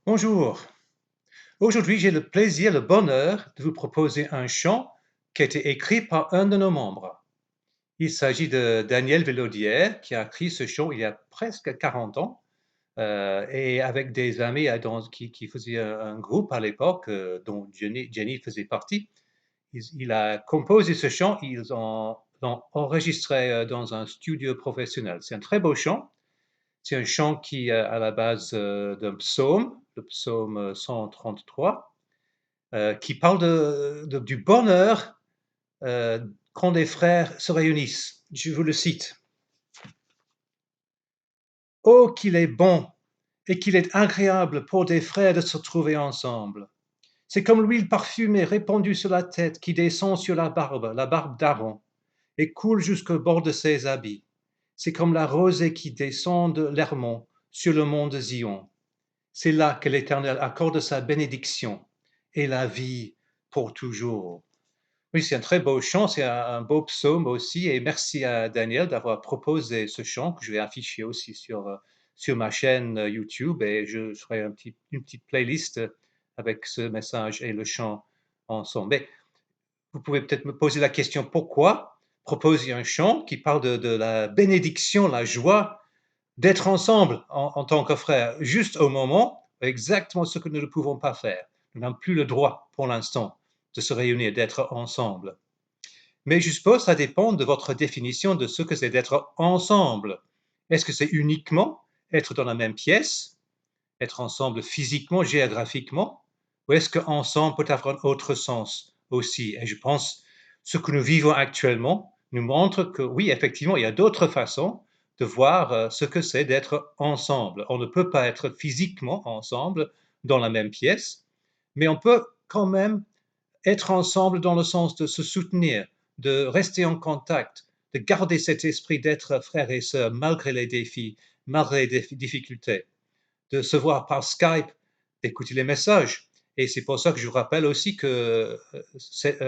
Bonjour. Aujourd'hui, j'ai le plaisir, le bonheur de vous proposer un chant qui a été écrit par un de nos membres. Il s'agit de Daniel Vélaudière qui a écrit ce chant il y a presque 40 ans et avec des amis qui faisaient un groupe à l'époque dont Jenny faisait partie. Il a composé ce chant, ils l'ont enregistré dans un studio professionnel. C'est un très beau chant. C'est un chant qui est à la base d'un psaume, le psaume 133 qui parle du bonheur quand les frères se réunissent. Je vous le cite. Oh, qu'il est bon et qu'il est agréable pour des frères de se trouver ensemble. C'est comme l'huile parfumée répandue sur la tête qui descend sur la barbe d'Aaron, et coule jusqu'au bord de ses habits. C'est comme la rosée qui descend de l'Hermon sur le mont de Zion. C'est là que l'Éternel accorde sa bénédiction et la vie pour toujours. Oui, c'est un très beau chant, c'est un beau psaume aussi et merci à Daniel d'avoir proposé ce chant que je vais afficher aussi sur ma chaîne YouTube et je ferai une petite playlist avec ce message et le chant ensemble. Mais vous pouvez peut-être me poser la question, pourquoi proposer un chant qui parle de la bénédiction, la joie d'être ensemble en tant que frères, juste au moment, exactement ce que nous ne pouvons pas faire. Nous n'avons plus le droit pour l'instant de se réunir, d'être ensemble. Mais je suppose que ça dépend de votre définition de ce que c'est d'être ensemble. Est-ce que c'est uniquement être dans la même pièce, être ensemble physiquement, géographiquement, ou est-ce qu'ensemble peut avoir un autre sens aussi? Et je pense ce que nous vivons actuellement nous montre que oui, effectivement, il y a d'autres façons de voir ce que c'est d'être ensemble. On ne peut pas être physiquement ensemble dans la même pièce, mais on peut quand même être ensemble dans le sens de se soutenir, de rester en contact, de garder cet esprit d'être frères et sœurs malgré les défis, malgré les difficultés, de se voir par Skype, d'écouter les messages. Et c'est pour ça que je vous rappelle aussi que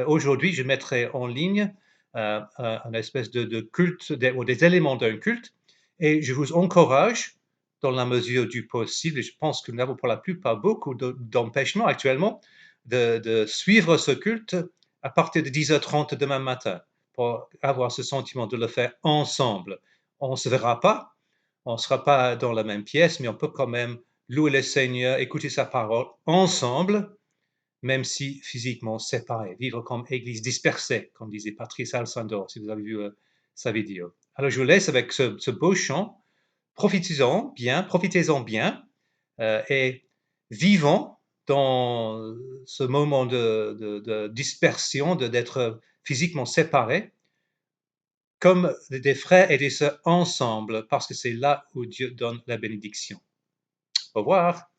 aujourd'hui, je mettrai en ligne un espèce de culte ou des éléments d'un culte. Et je vous encourage, dans la mesure du possible, et je pense que nous n'avons pour la plupart beaucoup d'empêchements actuellement, de suivre ce culte à partir de 10h30 demain matin pour avoir ce sentiment de le faire ensemble. On ne se verra pas, on ne sera pas dans la même pièce, mais on peut quand même louer le Seigneur, écouter sa parole ensemble, même si physiquement séparés, vivre comme église dispersée, comme disait Patrice Alcindor, si vous avez vu sa vidéo. Alors je vous laisse avec ce beau chant, profitez-en bien et vivons dans ce moment de dispersion, d'être physiquement séparés, comme des frères et des sœurs ensemble, parce que c'est là où Dieu donne la bénédiction. Au revoir.